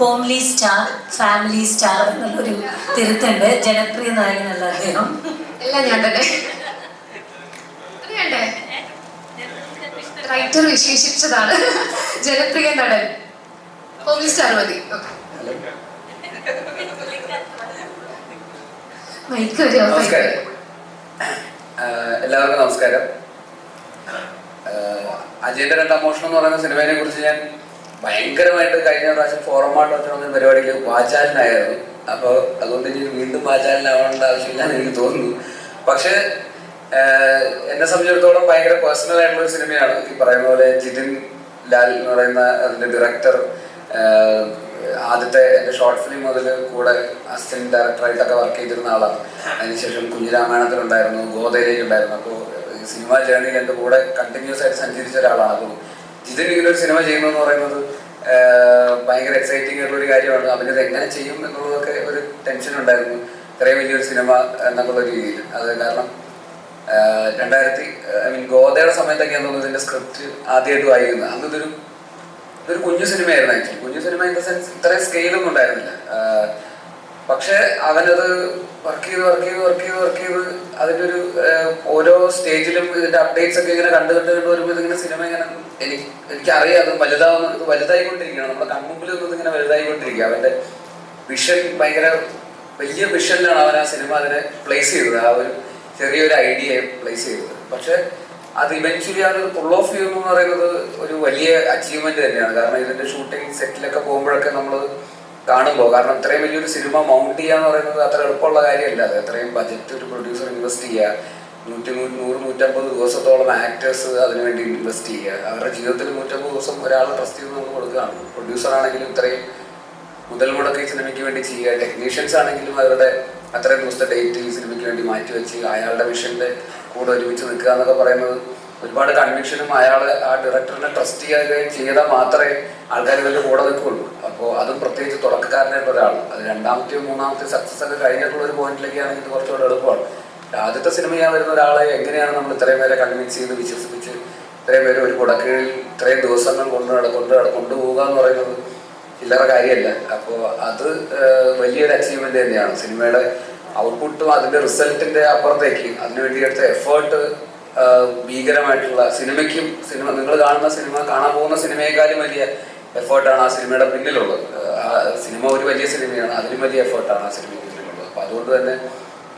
Homely star, family star എന്നുള്ളൊരു തിരുത്തുണ്ട്. ജനപ്രിയ നായകനല്ല അദ്ദേഹം. എല്ലാം ഞാൻ തന്നെ. റൈറ്റർ വിശേഷിച്ചതാണ് ജനപ്രിയ നടൻ. ഹോംലി സ്റ്റാർ മതി. നമസ്കാരം, എല്ലാവർക്കും നമസ്കാരം. അജയന്റെ രണ്ടാം മോഷണം എന്ന് പറയുന്ന സിനിമയെ കുറിച്ച് ഞാൻ ഭയങ്കരമായിട്ട് കഴിഞ്ഞ പ്രാവശ്യം ഫോറമായിട്ട് വെച്ചോന്ന പരിപാടിയിൽ വാചാലനായിരുന്നു. അപ്പോൾ അതുകൊണ്ട് ഇനി വീണ്ടും വാചാലനാവേണ്ട ആവശ്യമില്ലാന്ന് എനിക്ക് തോന്നുന്നു. പക്ഷെ എന്നെ സംബന്ധിച്ചിടത്തോളം ഭയങ്കര പേഴ്സണൽ ആയിട്ടുള്ളൊരു സിനിമയാണ്. ഈ പറയുന്ന പോലെ ജിതിൻ ലാൽ എന്ന് പറയുന്ന അതിന്റെ ഡയറക്ടർ ആദ്യത്തെ എൻ്റെ ഷോർട്ട് ഫിലിം മുതൽ കൂടെ അസിസ്റ്റന്റ് ഡയറക്ടറായിട്ടൊക്കെ വർക്ക് ചെയ്തിരുന്ന ആളാണ്. അതിനുശേഷം കുഞ്ഞിരാമായണത്തിലുണ്ടായിരുന്നു, ഗോദയിലേക്കുണ്ടായിരുന്നു. അപ്പോൾ സിനിമ ജേർണിയിൽ എൻ്റെ കൂടെ കണ്ടിന്യൂസ് ആയിട്ട് സഞ്ചരിച്ച ഒരാളാണ്. അപ്പോൾ ജിതിൻ ഇങ്ങനൊരു സിനിമ ചെയ്യുന്നതെന്ന് പറയുന്നത് ഭയങ്കര എക്സൈറ്റിംഗ് ആയിട്ടുള്ളൊരു കാര്യമാണ്. അവനത് എങ്ങനെ ചെയ്യും എന്നുള്ളതൊക്കെ ഒരു ടെൻഷൻ ഉണ്ടായിരുന്നു, ഇത്രയും വലിയൊരു സിനിമ എന്നുള്ള രീതിയിൽ. അത് കാരണം ഗോദയുടെ സമയത്തൊക്കെയാണെന്ന് തോന്നുന്നു ഇതിൻ്റെ സ്ക്രിപ്റ്റ് ആദ്യമായിട്ട് വായിക്കുന്നത്. അന്ന് ഇതൊരു കുഞ്ഞു സിനിമയായിരുന്നു. ആക്ച്വലി കുഞ്ഞു സിനിമ ഇൻ ദ സെൻസ് ഇത്രയും സ്കെയിലൊന്നും ഉണ്ടായിരുന്നില്ല. പക്ഷെ അവനത് വർക്ക് ചെയ്ത് അതിൻ്റെ ഒരു ഓരോ സ്റ്റേജിലും ഇതിന്റെ അപ്ഡേറ്റ്സ് ഒക്കെ ഇങ്ങനെ കണ്ടു വരുമ്പോൾ ഇതിങ്ങനെ സിനിമ ഇങ്ങനെ എനിക്കറിയാം അത് വലുതായിക്കൊണ്ടിരിക്കുകയാണ്. നമ്മുടെ കൺമുമ്പിൽ നിന്നത് ഇങ്ങനെ വലുതായിക്കൊണ്ടിരിക്കുക. അവന്റെ വിഷൻ ഭയങ്കര വലിയ വിഷനിലാണ് അവൻ ആ സിനിമ അതിനെ പ്ലേസ് ചെയ്തത്, ആ ഒരു ചെറിയൊരു ഐഡിയ പ്ലേസ് ചെയ്തത്. പക്ഷെ അത് ഇവൻച്വലി അവനത് പുൾ ഓഫ് ചെയ്യുന്നു എന്ന് പറയുന്നത് ഒരു വലിയ അച്ചീവ്മെന്റ് തന്നെയാണ്. കാരണം ഇതിന്റെ ഷൂട്ടിംഗ് സെറ്റിലൊക്കെ പോകുമ്പോഴൊക്കെ നമ്മൾ കാണുമ്പോൾ, കാരണം ഇത്രയും വലിയൊരു സിനിമ മൗണ്ട് ചെയ്യുക എന്ന് പറയുന്നത് അത്ര എളുപ്പമുള്ള കാര്യമല്ല. അത് എത്രയും ബജറ്റ് ഒരു പ്രൊഡ്യൂസർ ഇൻവെസ്റ്റ് ചെയ്യുക, 100-150 ദിവസത്തോളം ആക്ടേഴ്സ് അതിനുവേണ്ടി ഇൻവെസ്റ്റ് ചെയ്യുക, അവരുടെ ജീവിതത്തിൽ 150 ദിവസം ഒരാൾ ട്രസ്റ്റ് ചെയ്ത് നമുക്ക് കൊടുക്കുകയാണ്. പ്രൊഡ്യൂസർ ആണെങ്കിലും ഇത്രയും മുതൽ മുടക്കി സിനിമയ്ക്ക് വേണ്ടി ചെയ്യുക, ടെക്നീഷ്യൻസ് ആണെങ്കിലും അവരുടെ അത്രയും ദിവസത്തെ ഡേറ്റ് ഈ സിനിമയ്ക്ക് വേണ്ടി മാറ്റിവെച്ച് അയാളുടെ വിഷന്റെ കൂടെ ഒരുമിച്ച് നിൽക്കുക എന്നൊക്കെ പറയുന്നത് ഒരുപാട് കൺവിക്ഷനും അയാളെ ആ ഡയറക്ടറിനെ ട്രസ്റ്റ് ചെയ്യുകയും ചെയ്താൽ മാത്രമേ ആൾക്കാർ ഇതിൻ്റെ കൂടെ നിൽക്കുള്ളൂ. അപ്പോൾ അതും പ്രത്യേകിച്ച് തുടക്കക്കാരനായിട്ടുള്ള ഒരാൾ, അത് രണ്ടാമത്തെയോ മൂന്നാമത്തെയോ സക്സസ് ഒക്കെ കഴിഞ്ഞിട്ടുള്ള ഒരു പോയിന്റിലേക്കാണെങ്കിൽ ഇത് കുറച്ചുകൂടെ എളുപ്പമാണ്. ആദ്യത്തെ സിനിമ ചെയ്യാൻ വരുന്ന ഒരാളെ എങ്ങനെയാണ് നമ്മൾ ഇത്രയും പേരെ കൺവിൻസ് ചെയ്ത് വിശ്വസിപ്പിച്ച് ഇത്രയും പേര് ഒരു കുടക്കീഴിൽ ഇത്രയും ദിവസങ്ങൾ കൊണ്ടുപോകുക എന്ന് പറയുന്നത് ചില്ലറ കാര്യമല്ല. അപ്പോൾ അത് വലിയൊരു അച്ചീവ്മെന്റ് തന്നെയാണ്. സിനിമയുടെ ഔട്ട്പുട്ടും അതിന്റെ റിസൾട്ടിന്റെ അപ്പുറത്തേക്ക് അതിനുവേണ്ടി എടുത്ത എഫേർട്ട് ഭീകരമായിട്ടുള്ള സിനിമ നിങ്ങൾ കാണാൻ പോകുന്ന സിനിമയെക്കാളും വലിയ എഫേർട്ടാണ് ആ സിനിമയുടെ പിന്നിലുള്ളത്. സിനിമ ഒരു വലിയ സിനിമയാണ്, അതിലും വലിയ എഫേർട്ടാണ് ആ സിനിമയ്ക്ക് പിന്നിലുള്ളത്. അപ്പൊ അതുകൊണ്ട് തന്നെ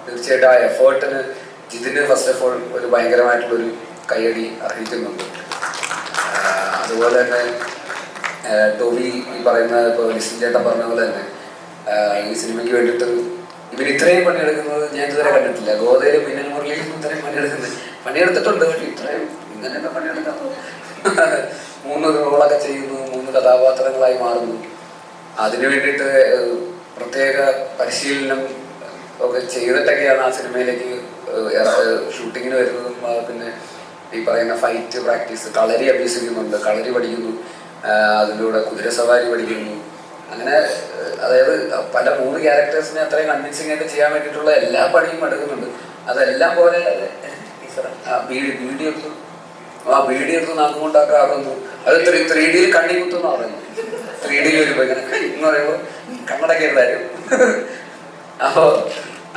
തീർച്ചയായിട്ടും ആ എഫേർട്ടിന് ജിതിന് ഫസ്റ്റ് ഓഫ് ഓൾ ഒരു ഭയങ്കരമായിട്ടുള്ളൊരു കയ്യടി അർഹിക്കുന്നുണ്ട്. അതുപോലെ തന്നെ ടോബി ഈ പറയുന്ന ഇപ്പോൾ ലിസിൻ ചേട്ടൻ പറഞ്ഞ പോലെ തന്നെ ഈ സിനിമയ്ക്ക് വേണ്ടിയിട്ട് ഇവർ ഇത്രയും പണിയെടുക്കുന്നത് ഞാൻ ഇതുവരെ കണ്ടിട്ടില്ല. ഗോദയിലും മിന്നൽ മുരളിയിലും ഇത്രയും പണിയെടുത്തിട്ടുണ്ട്. പക്ഷെ ഇത്രയും ഇങ്ങനെയൊക്കെ പണിയെടുക്കുന്നു. 3 റോളൊക്കെ ചെയ്യുന്നു, 3 കഥാപാത്രങ്ങളായി മാറുന്നു. അതിനു വേണ്ടിയിട്ട് പ്രത്യേക പരിശീലനം ഒക്കെ ചെയ്തിട്ടൊക്കെയാണ് ആ സിനിമയിലേക്ക് ഷൂട്ടിങ്ങിന് വരുന്നതും. പിന്നെ ഈ പറയുന്ന ഫൈറ്റ് പ്രാക്ടീസ്, കളരി അഭ്യസിക്കുന്നുണ്ട്, കളരി പഠിക്കുന്നു, അതിലൂടെ കുതിരസവാരി പഠിക്കുന്നു. അങ്ങനെ അതായത് പല 3 ക്യാരക്ടേഴ്സിനെ അത്രയും കൺവിൻസിംഗ് ആയിട്ട് ചെയ്യാൻ വേണ്ടിയിട്ടുള്ള എല്ലാ പണിയും എടുക്കുന്നുണ്ട്. അതെല്ലാം പോലെ ബീഡി എടുത്ത് നാക്കുകൊണ്ടൊക്കെ ആകുന്നു. അത് 3D കണ്ണി കുത്തുന്ന പറയുന്നു. 3D വരുമ്പോൾ ഇങ്ങനെ എന്ന് പറയുമ്പോൾ കണ്ണടക്കരുതായിരുന്നു. അപ്പോൾ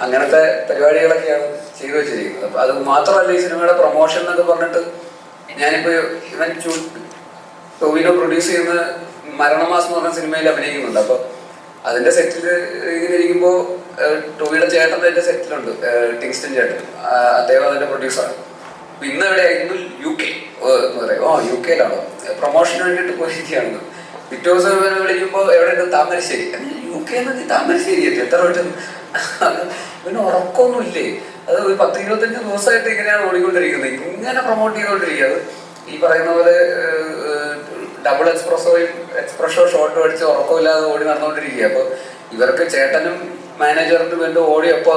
അങ്ങനത്തെ പരിപാടികളൊക്കെയാണ് ചെയ്തു വെച്ചിരിക്കുന്നത്. അപ്പൊ അത് മാത്രമല്ല, ഈ സിനിമയുടെ പ്രൊമോഷൻ എന്നൊക്കെ പറഞ്ഞിട്ട് ഞാനിപ്പോ ഇവൻ ടോവിനോ പ്രൊഡ്യൂസ് ചെയ്യുന്ന മരണമാസം എന്ന് പറഞ്ഞ സിനിമയിൽ അഭിനയിക്കുന്നുണ്ട്. അപ്പോൾ അതിന്റെ സെറ്റിൽ ഇങ്ങനെ ഇരിക്കുമ്പോൾ ടോവിയുടെ ചേട്ടൻ അതിന്റെ സെറ്റിലുണ്ട്, ടിങ്സ്റ്റൺ ചേട്ടൻ, അദ്ദേഹം അതിന്റെ പ്രൊഡ്യൂസറാണ്. അപ്പൊ ഇന്ന് UK എന്ന് പറയും. UK-ലാണോ പ്രൊമോഷന് വേണ്ടിയിട്ട് പോയിരിക്കുകയാണ്. പിറ്റേ ദിവസം വിളിക്കുമ്പോൾ എവിടെയുണ്ട്? താമരശ്ശേരി. UK എന്ന് താമരശ്ശേരി എത്തി. എത്ര വട്ടം പിന്നെ ഉറക്കമൊന്നുമില്ലേ? അത് ഒരു 10-25 ദിവസമായിട്ട് ഇങ്ങനെയാണ് ഓടിക്കൊണ്ടിരിക്കുന്നത്, ഇങ്ങനെ പ്രൊമോട്ട് ചെയ്തുകൊണ്ടിരിക്കുക. അത് ഈ പറയുന്ന പോലെ ഡബിൾ എക്സ്പ്രഷോ ഷോട്ട് അടിച്ച് ഉറക്കമില്ലാതെ ഓടി നടന്നുകൊണ്ടിരിക്കുക. അപ്പോൾ ഇവർക്ക് ചേട്ടനും മാനേജറിനും എൻ്റെ ഓടി ഒപ്പം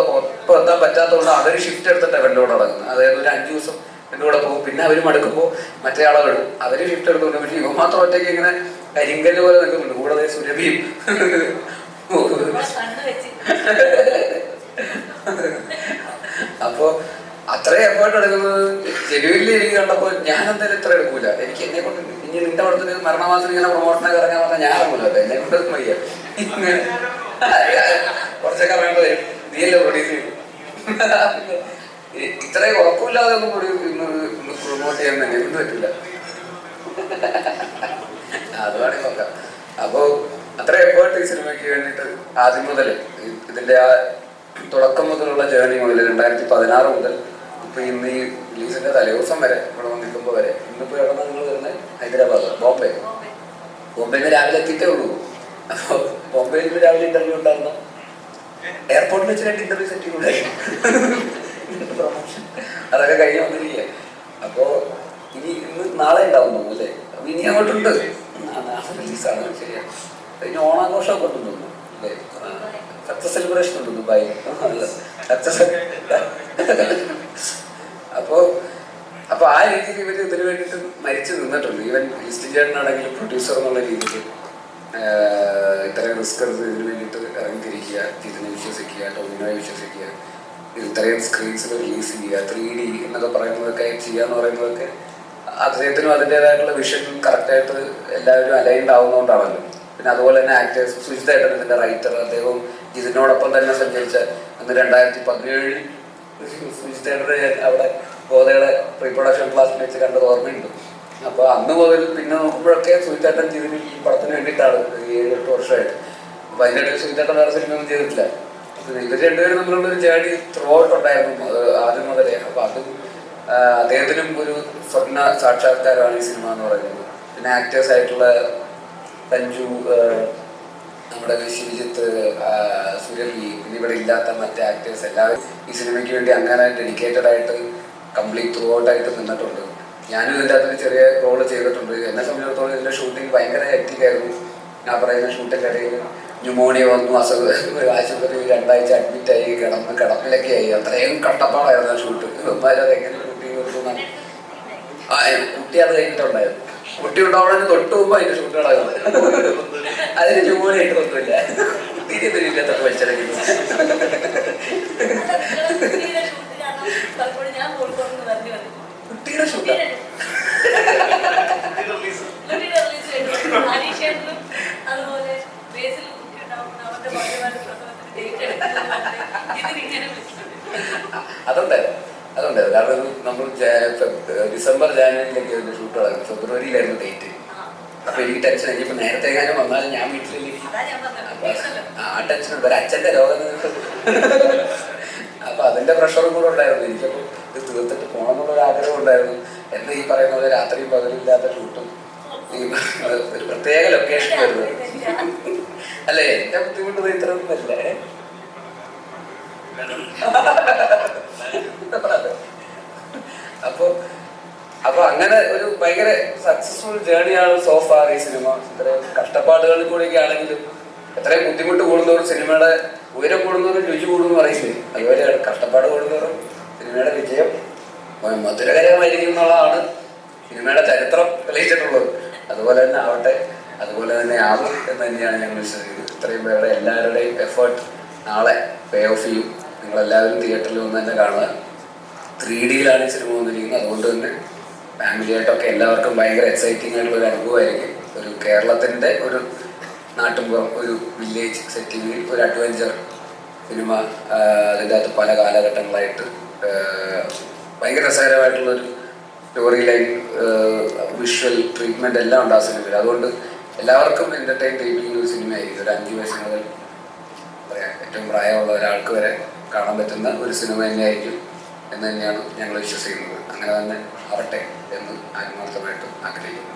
എത്താൻ പറ്റാത്തതുകൊണ്ട് അവർ ഷിഫ്റ്റ് എടുത്തിട്ടാണ് എൻ്റെ കൂടെ നടക്കുന്നത്. അതായത് ഒരു 5 ദിവസം എൻ്റെ കൂടെ പോകും, പിന്നെ അവർ മടുക്കുമ്പോൾ മറ്റേ ആളെ വിടും, അവർ ഷിഫ്റ്റ് എടുത്തുകൊണ്ട്. പക്ഷേ ഇവ മാത്രം ഒറ്റയ്ക്ക് ഇങ്ങനെ കരിങ്കല്ല് പോലെ നിൽക്കുന്നുണ്ട്. കൂടാതെ സുരഭിയും. അപ്പോൾ അത്രയും എഫേർട്ട് എടുക്കുന്നത് ജനുവനിൽ എനിക്ക് കണ്ടപ്പോൾ ഞാൻ എന്തായാലും ഇത്ര എടുക്കൂല. എനിക്ക് എന്നെ കൊണ്ട് ഇനി നിന്റെ പടത്തിന് മരണമാസം ഇങ്ങനെ പ്രൊമോഷനൊക്കെ ഇറങ്ങാൻ പറഞ്ഞാൽ ഞാൻ ഇറങ്ങൂലോ. എന്നെ കൊണ്ട് വയ്യ. കുറച്ചൊക്കെ വേണ്ട വരും. നീയല്ലേ പ്രൊഡ്യൂസ് ചെയ്തു. ഇത്രയും ഉറപ്പില്ലാതെ ഒന്നും പ്രൊമോട്ട് ചെയ്യാൻ തന്നെ ഒന്നും പറ്റില്ല. അതുവാണെങ്കിൽ നോക്കാം. അപ്പോൾ അത്ര എഫേർട്ട് ഈ സിനിമയ്ക്ക് വേണ്ടിയിട്ട് ആദ്യം മുതൽ ഇതിൻ്റെ ആ തുടക്കം മുതലുള്ള ജേർണി മുതൽ 2016 മുതൽ ഇപ്പൊ ഇന്ന് ഈ റിലീസിന്റെ തലേദിവസം വരെ ഇവിടെ വന്നിരിക്കുമ്പോൾ വരെ ഇന്നിപ്പോ എവിടെ നിങ്ങൾ വരുന്നത് ഹൈദരാബാദ് ബോംബെയിൽ രാവിലെ എത്തിയിട്ടേ ഉള്ളൂ. അപ്പോൾ ബോംബെയിൽ രാവിലെ ഇന്റർവ്യൂ ഉണ്ടായിരുന്നു. എയർപോർട്ടിൽ വെച്ച് 2 ഇന്റർവ്യൂ സെറ്റ് ചെയ്തുണ്ടായിരുന്നു. പ്രൊമോഷൻ അതൊക്കെ കഴിഞ്ഞ് വന്നിരിക്കുക. അപ്പോൾ ഇനി നാളെ ഉണ്ടാവുന്നു അല്ലേ? അപ്പൊ ഇനി അങ്ങോട്ടുണ്ട്. റിലീസാണ് ശരിയാ. ഇനി ഓണാഘോഷമൊക്കെ ഉണ്ടെന്ന് തോന്നുന്നു അല്ലേ? സക്സസ് സെലിബ്രേഷൻ ഉണ്ട് ദുബായി. സക്സസ്. അപ്പൊ ആ രീതിയിൽ ഇവർ ഇതിനു വേണ്ടിയിട്ട് മരിച്ചു നിന്നിട്ടുണ്ട്. ഈവൻ ലിസ്റ്റിൻ ചേട്ടനാണെങ്കിലും പ്രൊഡ്യൂസർ എന്നുള്ള രീതിയിൽ ഇത്രയും റിസ്ക് എടുത്ത് ഇതിനു വേണ്ടിയിട്ട് ഇറങ്ങിത്തിരിക്കുക, ഇതിനെ വിശ്വസിക്കുക, ടോമിനോയെ വിശ്വസിക്കുക, ഇത്രയും സ്ക്രീൻസിൽ റിലീസ് ചെയ്യുക, 3D എന്നൊക്കെ പറയുന്നതൊക്കെ ചെയ്യാന്ന് പറയുന്നതൊക്കെ അദ്ദേഹത്തിനും അതിൻ്റെതായിട്ടുള്ള വിഷൻ കറക്റ്റായിട്ട് എല്ലാവരും അലൈൻഡ് ആവുന്നതുകൊണ്ടാണല്ലോ. പിന്നെ അതുപോലെ തന്നെ ആക്ടേഴ്സ് സുജിതായിട്ടാണ് ഇതിന്റെ റൈറ്റർ. അദ്ദേഹവും ഇതിനോടൊപ്പം തന്നെ സഞ്ചരിച്ച അന്ന് 2017 സുജിതായിട്ട് അവിടെ ഗോതയുടെ പ്രീ പ്രൊഡക്ഷൻ ക്ലാസ്സിൽ വെച്ച് കണ്ടത് ഓർമ്മയുണ്ട്. അപ്പോൾ അന്ന് മുതൽ പിന്നെ നോക്കുമ്പോഴൊക്കെ സുജിതാട്ടൻ ഇതിന് ഈ പടത്തിന് വേണ്ടിയിട്ടാണ് 7-8 വർഷമായിട്ട്. അപ്പോൾ അതിനിടയിൽ സുജിതാട്ടൻ വേറെ സിനിമയൊന്നും ചെയ്തിട്ടില്ല. ഇവർ രണ്ടുപേരും തമ്മിലുള്ളൊരു ജേർണി ത്രൂ ഔട്ട് ഉണ്ടായിരുന്നു ആദ്യം മുതലേ. അപ്പോൾ അത് അദ്ദേഹത്തിനും ഒരു സ്വപ്ന സാക്ഷാത്കാരമാണ് ഈ സിനിമ എന്ന് പറയുന്നത്. പിന്നെ ആക്ടേഴ്സ് ആയിട്ടുള്ള സഞ്ജു, നമ്മുടെ ശിവജിത്ത്, സുരഭി, പിന്നെ ഇവിടെ ഇല്ലാത്ത മറ്റേ ആക്ടേഴ്സ് എല്ലാവരും ഈ സിനിമയ്ക്ക് വേണ്ടി അങ്ങനെ ഡെഡിക്കേറ്റഡ് ആയിട്ട് കംപ്ലീറ്റ് ത്രൂ ഔട്ട് ആയിട്ട് നിന്നിട്ടുണ്ട്. ഞാനും ഇതിൻ്റെ അകത്തൊരു ചെറിയ റോള് ചെയ്തിട്ടുണ്ട്. എന്നെ സംബന്ധിച്ചിടത്തോളം ഇതിൻ്റെ ഷൂട്ടിംഗ് ഭയങ്കര ഹെക്റ്റിക്കായിരുന്നു. ഞാൻ പറയുന്ന ഷൂട്ടിൻ്റെ ഇടയിൽ ന്യൂമോണിയ വന്നു, ആശുപത്രി 2 ആഴ്ച അഡ്മിറ്റായി, കിടപ്പിലൊക്കെ ആയി. അത്രയും കഷ്ടപ്പാടായിരുന്നു ആ ഷൂട്ട്. ഇവന്മാരത് എങ്ങനെ ഷൂട്ട് ചെയ്തെന്നാണ്. കുട്ടി അത് കഴിഞ്ഞിട്ടുണ്ടായിരുന്നു. കുട്ടി ഉണ്ടാവണതിന് തൊട്ട് മുമ്പ് അതിന്റെ ഷൂട്ടുകളായിരുന്നു. അതിന് ന്യൂമോണിയ ആയിട്ട് ഒന്നുമില്ല. തിരിയൊന്നുമില്ലാത്ത വലിച്ചടക്കുന്നു. കുട്ടിയുടെ ഷൂട്ടാണ്. അതുണ്ടായിരുന്നു. കാരണം നമ്മൾ ഡിസംബർ ജാനുവരിയിലൊക്കെ ഷൂട്ട് നടക്കും. ഫെബ്രുവരിയിലായിരുന്നു ഡേറ്റ്. അപ്പൊ എനിക്ക് ടെൻഷൻ. ഇനിയിപ്പോ നേരത്തെ എങ്ങാനും വന്നാലും ഞാൻ വീട്ടിലേക്ക് ആ ടെൻഷൻ ഉണ്ട്. ഒരു അച്ഛന്റെ രോഗം. അപ്പൊ അതിന്റെ പ്രഷറും കൂടെ ഉണ്ടായിരുന്നു. എനിക്കപ്പോൾ ഇത് തീർത്തിട്ട് പോകണം എന്നുള്ളൊരു ആഗ്രഹം ഉണ്ടായിരുന്നു. എന്ന് ഈ പറയുന്ന പോലെ രാത്രിയും പകലില്ലാത്ത ഷൂട്ടും ഒരു പ്രത്യേക ലൊക്കേഷൻ വരുന്നത് അല്ലേ? എന്റെ ബുദ്ധിമുട്ട് ഇത്രയൊന്നും അല്ലേ? അപ്പൊ അങ്ങനെ ഒരു ഭയങ്കര സക്സസ്ഫുൾ ജേർണിയാണ് സോഫാർ ഈ സിനിമ. ഇത്രയും കഷ്ടപ്പാടുകളിൽ കൂടെയൊക്കെ ആണെങ്കിലും എത്രയും ബുദ്ധിമുട്ട് കൂടുന്നവരും സിനിമയുടെ ഉയരം കൂടുന്നവരും രുചി കൂടുന്നു പറയില്ലേ, അതുപോലെയാണ് കഷ്ടപ്പാട് കൂടുന്നവരും സിനിമയുടെ വിജയം മധുരകരമായിരിക്കും എന്നുള്ളതാണ് സിനിമയുടെ ചരിത്രം തെളിയിച്ചിട്ടുള്ളത്. അതുപോലെ തന്നെ ആവട്ടെ, അതുപോലെ തന്നെ ആവും എന്ന് തന്നെയാണ് ഞങ്ങൾ വിശ്വസിക്കുന്നത്. ഇത്രയും പേരുടെ എല്ലാവരുടെയും എഫേർട്ട് നാളെ പേ ഓഫ് ചെയ്യും. നിങ്ങളെല്ലാവരും തിയേറ്ററിൽ വന്ന് തന്നെ കാണുക. 3Dയിലാണ് ഈ സിനിമ വന്നിരിക്കുന്നത്. അതുകൊണ്ട് തന്നെ ഫാമിലിയായിട്ടൊക്കെ എല്ലാവർക്കും ഭയങ്കര എക്സൈറ്റിംഗ് ആയിട്ടുള്ള ഒരു അനുഭവമായിരിക്കും. ഒരു കേരളത്തിൻ്റെ ഒരു നാട്ടുമ്പുറം, ഒരു വില്ലേജ് സെറ്റിങ്ങിൽ ഒരു അഡ്വഞ്ചർ സിനിമ. അതിൻ്റെ അകത്ത് പല കാലഘട്ടങ്ങളായിട്ട് ഭയങ്കര രസകരമായിട്ടുള്ളൊരു സ്റ്റോറി ലൈൻ, വിഷ്വൽ ട്രീറ്റ്മെൻറ്റ് എല്ലാം ഉണ്ട് ആ സിനിമയിൽ. അതുകൊണ്ട് എല്ലാവർക്കും എൻ്റർടൈൻ ചെയ്യുന്ന ഒരു സിനിമയായിരിക്കും. ഒരു 5 വയസ്സ് മുതൽ പറയാം ഏറ്റവും പ്രായമുള്ള ഒരാൾക്ക് വരെ കാണാൻ പറ്റുന്ന ഒരു സിനിമ തന്നെയായിരിക്കും എന്ന് തന്നെയാണ് ഞങ്ങൾ വിശ്വസിക്കുന്നത്. അങ്ങനെ തന്നെ ആവട്ടെ എന്ന് ആത്മാർത്ഥമായിട്ട് ആഗ്രഹിക്കുന്നു.